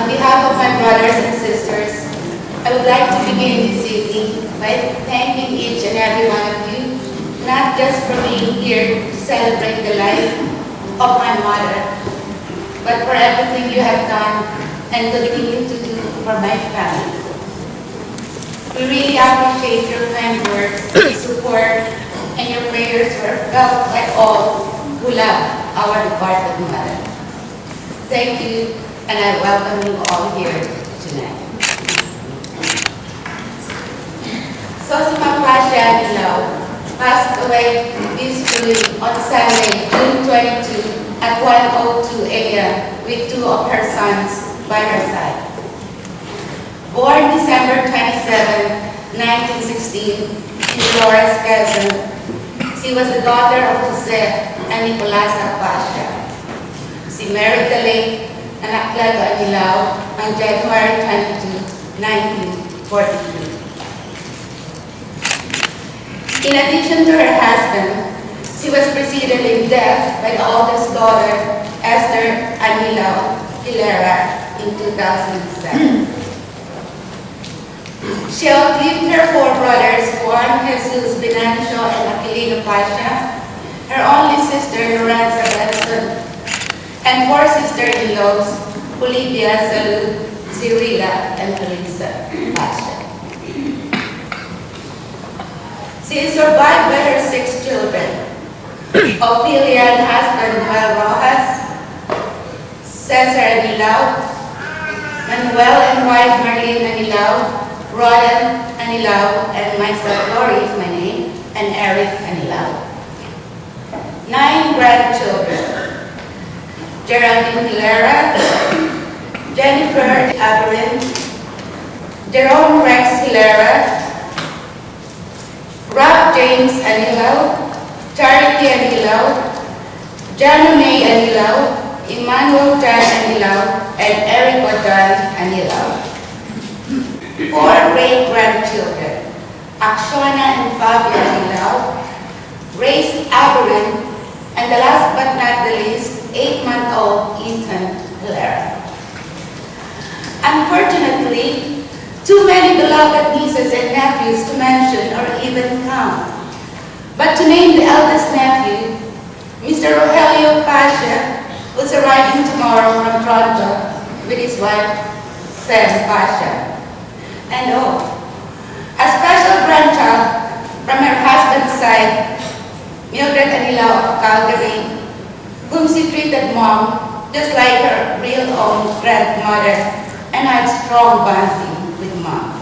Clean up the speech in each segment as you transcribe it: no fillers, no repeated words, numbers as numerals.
behalf of my brothers and sisters, I would like to begin this evening by thanking each and every one of you, not just for being here to celebrate the life of my mother, but for everything you have done and continue to do for my family. We really appreciate your kind words, support, and your prayers were felt by all who love our departed mother. Thank you, and I welcome you all here tonight. Sosima Pasha Anilao passed away peacefully on Sunday, June 22 at 1:02 a.m. with two of her sons by her side. Born December 27, 1916, in Flores, Quezon, she was the daughter of Jose and Nicolasa Pasha. She married the late Anilao on January 22, 1943. In addition to her husband, she was preceded in death by the oldest daughter, Esther Anilao Hilera, in 2007. She outlived her four brothers, Juan, Jesus, Venancio, and Aquilino Pasha, her only sister, Lorenza Benson, and four sister-in-laws, Olivia, Salud, Cyrilla, and Teresa Pasha. She is survived by her 6 children, Ophelia and husband Noel Rojas, Cesar Anilao, Manuel and wife Marlene Anilao, Roland Anilao, and myself, Lorie is my name, and Eric Anilao. 9 grandchildren: Geraldine Hilera, Jennifer Averin, Jerome Rex Hilera, Rob James Anilao, Charity Anilao, Jana May Anilao, Emmanuel Jan Anilao, and Eric Odan Anilao. 4 great-grandchildren: Akshona and Fabio Anilao, Grace Averin, and the last but not the least, 8-month-old Ethan Hilera. Unfortunately, too many beloved nieces and nephews to mention or even count. But to name the eldest nephew, Mr. Rogelio Pasha, who's arriving tomorrow from Toronto with his wife, Sam Pasha. And a special grandchild from her husband's side, Mildred Anilao of Calgary, whom she treated mom just like her real own grandmother and had strong bonding with mom.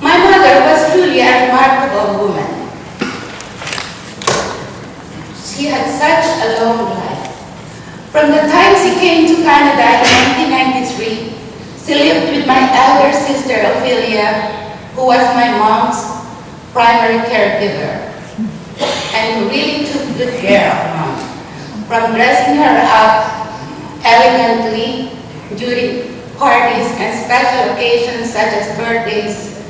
My mother was truly a remarkable woman. She had such a long life. From the time she came to Canada in 1993, she lived with my elder sister Ophelia, who was my mom's primary caregiver, and who really took good care of mom, from dressing her up elegantly during parties and special occasions such as birthdays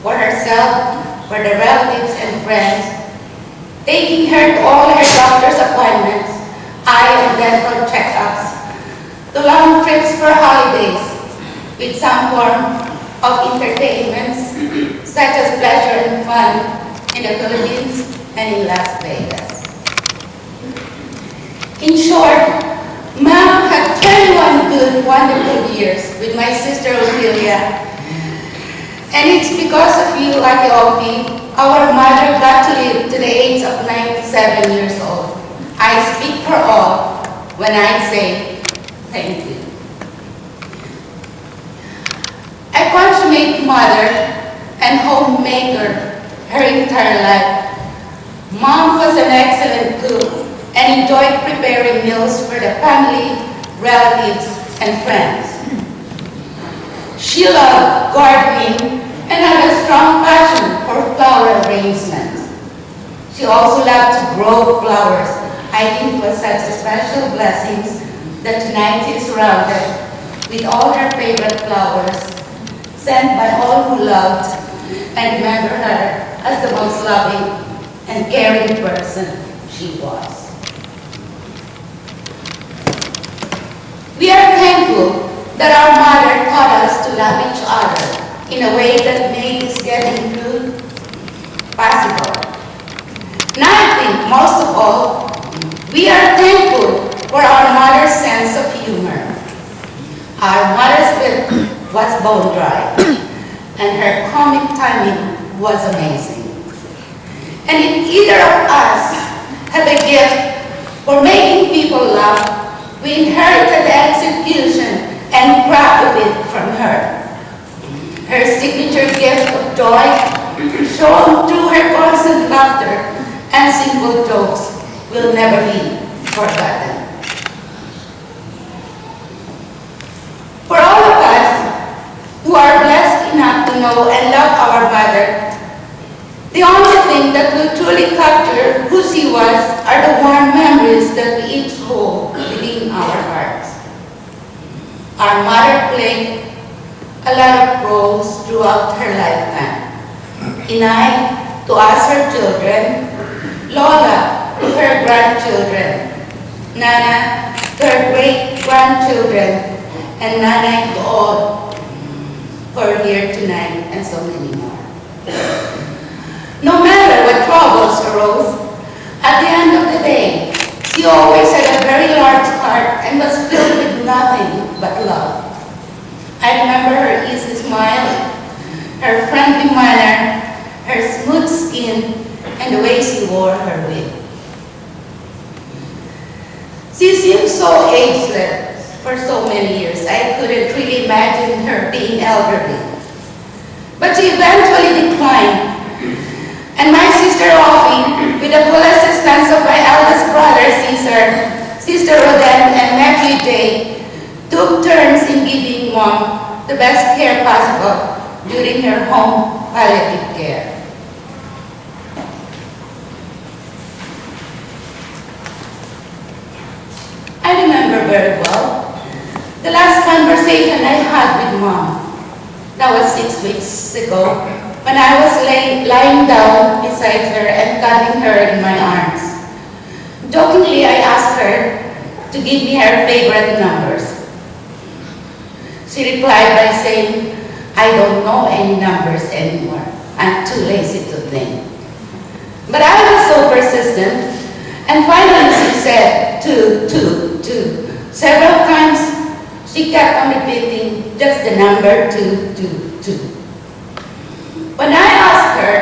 for herself, for the relatives and friends, taking her to all her doctor's appointments, eye and dental checkups, to long trips for holidays with some form of entertainments such as pleasure and fun in the Philippines and in Las Vegas. In short, Mom had 21 good, wonderful years with my sister Ophelia, and it's because of you, Ate Opie, our mother got to live to the age of 97 years old. I speak for all when I say thank you. A consummate mother and homemaker her entire life, Mom was an excellent cook and enjoyed preparing meals for the family, relatives, and friends. She loved gardening and had a strong passion for flower arrangements. She also loved to grow flowers. I think it was such a special blessing that tonight she is surrounded with all her favorite flowers, sent by all who loved and remember her as the most loving and caring person she was. that our mother taught us to love each other in a way that made this getting through possible. Now I think most of all, we are thankful for our mother's sense of humor. Our mother's wit was bone dry, and her comic timing was amazing. And if either of us have a gift for making people laugh, we inherited the execution and craft of it from her. Her signature gift of joy, shown through her constant laughter and simple jokes, will never be forgotten. For all of us who are blessed enough to know and love our mother, the only thing that will truly capture who she was are the warm memories that we each hold within our hearts. Our mother played a lot of roles throughout her lifetime. Inay to us, her children, Lola to her grandchildren, Nana to her great-grandchildren, and Nanay to all who are here tonight, and so many more. No matter what troubles arose, at the end of the day, she always had a very large heart and was filled with nothing but love. I remember her easy smile, her friendly manner, her smooth skin, and the way she wore her wig. She seemed so ageless for so many years. I couldn't really imagine her being elderly. But she eventually declined. And my sister Offie, with the full assistance of my eldest brother Caesar, Sister Roden, and nephew Jay, took turns in giving Mom the best care possible during her home palliative care. I remember very well the last conversation I had with Mom. That was 6 weeks ago, when I was lying down beside her and cuddling her in my arms. Jokingly, I asked her to give me her favorite numbers. She replied by saying, "I don't know any numbers anymore. I'm too lazy to think." But I was so persistent, and finally she said, two. Several times, she kept on repeating just the number 2. When I asked her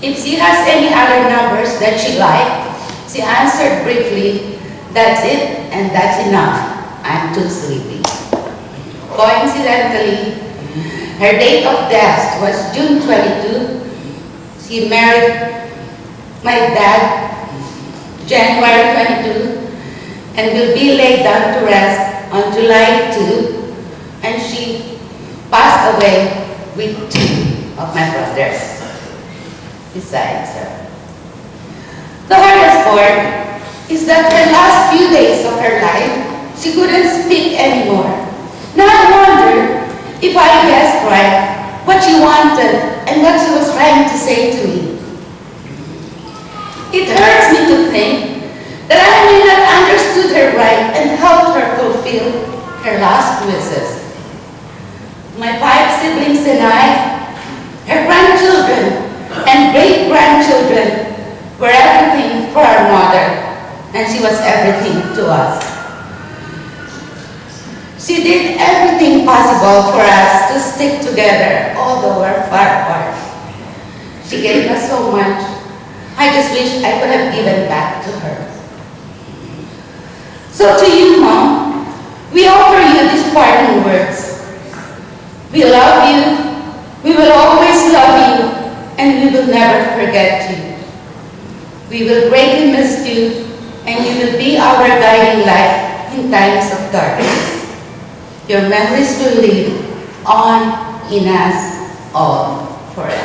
if she has any other numbers that she liked, she answered briefly, "That's it, and that's enough. I'm too sleepy." Coincidentally, her date of death was June 22. She married my dad January 22 and will be laid down to rest on July 2, and she passed away with 2 of my brothers besides her. The hardest part is that her last few days of her life, she couldn't speak anymore. Now I wonder if I guessed right what she wanted and what she was trying to say to me. It hurts me to think that I may not understood her right and helped her fulfill her last wishes. My 5 siblings and I, her grandchildren and great-grandchildren, were everything for our mother, and she was everything to us. She did everything possible for us to stick together, although we're far apart. She gave us so much. I just wish I could have given back to her. So to you, Mom, we offer you these parting words. We love you, we will always love you, and we will never forget you. We will greatly miss you, and you will be our guiding light in times of darkness. Your memories will live on in us all forever.